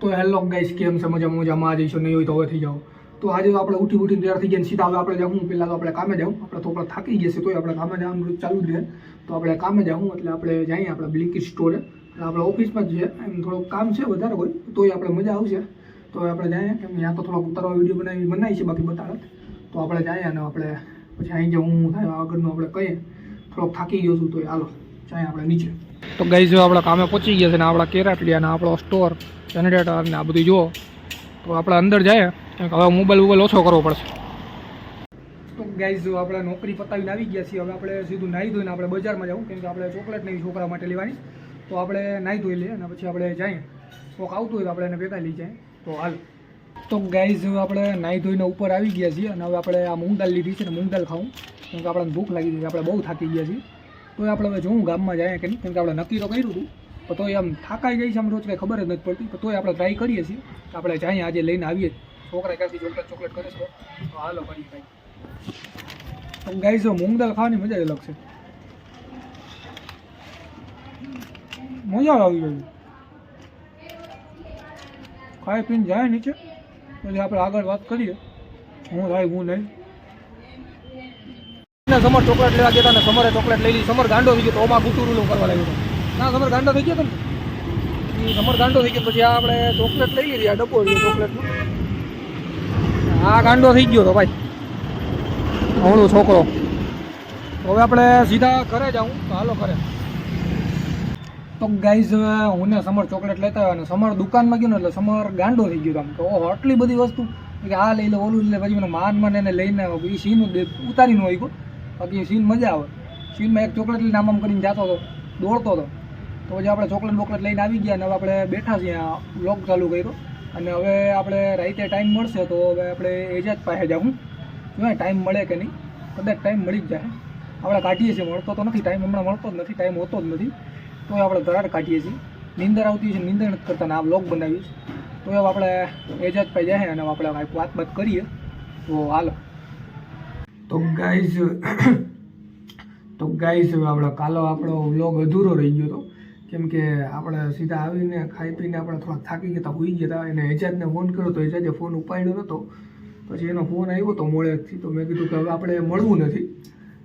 તો hello guys, કેમ છે? મજામાં જઈશું? નહીં હોય તો હવે થઈ જાઓ. તો આજે તો આપણે ઉઠીને તૈયાર થઈ ગયા સીધા હવે આપણે જાઉં. પહેલાં તો આપણે કામે જાઉં. આપણે તો થાકી ગયા છે તોય આપણે કામે જવાનું રોજ ચાલુ જ રહે. તો આપણે કામે જાઉં એટલે આપણે જઈએ આપણે બ્લિંકિટ સ્ટોરે. આપણે ઓફિસમાં જ છે, એમ થોડુંક કામ છે વધારે હોય તોય આપણે મજા આવશે. તો આપણે જઈએ, કેમ ત્યાં તો થોડોક ઉતારવા વિડીયો બનાવી છે, બાકી બતાડત. તો આપણે જઈએ અને આપણે પછી અહીં જે હું થાય આગળનું આપણે કહીએ. થોડોક થાકી ગયો છું તો હાલો જાય આપણે નીચે. તો ગાઈઝ આપણે કામે પહોંચી ગયા છે ને આપણા કેરાટલી અને આપણો સ્ટોર જનરેટર ને આ બધું જુઓ. તો આપણે અંદર જાય કેમ કે હવે મોબાઈલ ઓછો કરવો પડશે. તો ગાઈઝ આપણે નોકરી પતાવીને આવી ગયા છીએ. હવે આપણે સીધું નાહી ધોઈને આપણે બજારમાં જવું, કેમ કે આપણે ચોકલેટ ને છોકરા માટે લેવાની. તો આપણે નાહી ધોઈ લઈએ અને પછી આપણે જઈએ. કોક આવતું હોય તો આપણે એને ભેગા લઈ જાય. તો હાલ. તો ગાઈઝ આપણે નાહી ધોઈને ઉપર આવી ગયા છીએ અને હવે આપણે આ મૂંગ દાળ લીધી છે ને મૂંગ દાળ ખાવું, કેમ કે આપણને ભૂખ લાગી છે, આપણે બહુ થાકી ગયા છીએ. તો આપણે હવે જોઉં ગામમાં જાય કે નહીં, કેમ કે આપણે નક્કી તો કર્યું હતું પણ તોય આમ થાકાઈ જાય છે આમ રોજ કંઈ ખબર જ નથી પડતી. તોય આપણે ટ્રાય કરીએ છીએ. આપણે જઈએ આજે લઈને આવીએ. છોકરા ક્યાંથી ચોકલેટ કરે છે તો હાલો કરી કાંઈ. તો ગાઈઝ મૂંગ દાળ ખાવાની મજા જ અલગ છે. મજા આવી ગઈ. ખાઈ પીને જાય નીચે પછી આપણે આગળ વાત કરીએ. હું થાય હું નહીં. સમર ચોકલેટ લેવા ગયા હતા ને સમરે ચોકલેટ લઈ લીધી. સમર ગાંડો થઈ ગયો તો ઓમાં ગુટુરુલું કરવા લાગ્યો હતો. ના, સમર ગાંડો થઈ ગયો હતો ને એ સમર ગાંડો થઈ ગયો પછી આ આપણે ચોકલેટ લઈ લીધી. આ ડબ્બો રહ્યો ચોકલેટનો. આ ગાંડો થઈ ગયો તો ભાઈ હવળો છોકરો. હવે આપણે સીધા ઘરે જાઉં તો હાલો કરે. તો ગાઈઝ હું ને સમર ચોકલેટ લેતા આવ્યા અને સમર દુકાનમાં ગયો ને એટલે સમર ગાંડો થઈ ગયો. આમ તો આટલી બધી વસ્તુ કે આ લઈ લે ઓલું લઈ લે. પછી મને માન એને લઈને એ સીન ઉતારી ન હોય. બાકી સીન મજા આવે. સીનમાં એક ચોકલેટ લઈને આમ કરીને જતો હતો, દોડતો હતો. તો પછી આપણે ચોકલેટ બોકલેટ લઈને આવી ગયા અને હવે આપણે બેઠા છીએ. આ વ્લોગ ચાલુ કર્યો અને હવે આપણે રાતે ટાઈમ મળશે તો હવે આપણે એજાજ પાસે જાઉં. જો ટાઈમ મળે કે નહીં, કદાચ ટાઈમ મળી જ જાય. આપણે કાઢીએ છીએ, મળતો તો નથી ટાઈમ, હમણાં મળતો જ નથી, ટાઈમ હોતો જ નથી. તો આપણે ધરાડ કાઢીએ છીએ. નીંદર આવતી છે, નીંદર નથી કરતા ને આ વ્લોગ બનાવીએ તો હવે આપણે એજાજ પાસે જાય અને આપણે વાત કરીએ. તો હાલો. તો ગાઈઝ આપણે કાલો આપણો વ્લોગ અધૂરો રહી ગયો હતો, કેમ કે આપણે સીધા આવીને ખાઈ પીને આપણે થોડા થાકી ગયા હતા, હોઈ ગયા હતા. એને એજાજને ફોન કર્યો તો એજાજે ફોન ઉપાડ્યો નહોતો. પછી એનો ફોન આવ્યો તો મોડેથી. તો મેં કીધું કે હવે આપણે મળવું નથી,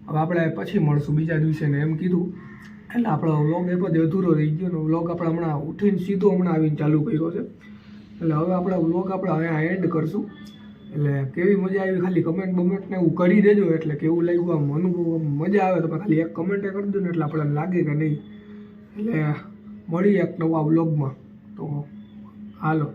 હવે આપણે પછી મળશું બીજા દિવસે ને એમ કીધું. એટલે આપણો વ્લોગ એ બધે અધૂરો રહી ગયો ને વ્લોગ આપણે હમણાં ઉઠીને સીધો હમણાં આવીને ચાલુ કર્યો છે. એટલે હવે આપણે વ્લોગ આપણે અહીંયા એન્ડ કરશું. એટલે કેવી મજા આવી ખાલી કમેન્ટ ને એવું કરી દેજો. એટલે કેવું લાગ્યું આમ અનુભવ મજા આવે તો ખાલી એક કમેન્ટ કરી દો ને એટલે આપણને લાગે કે નહીં. એટલે મળીએ એક નવા વ્લોગમાં. તો હાલો.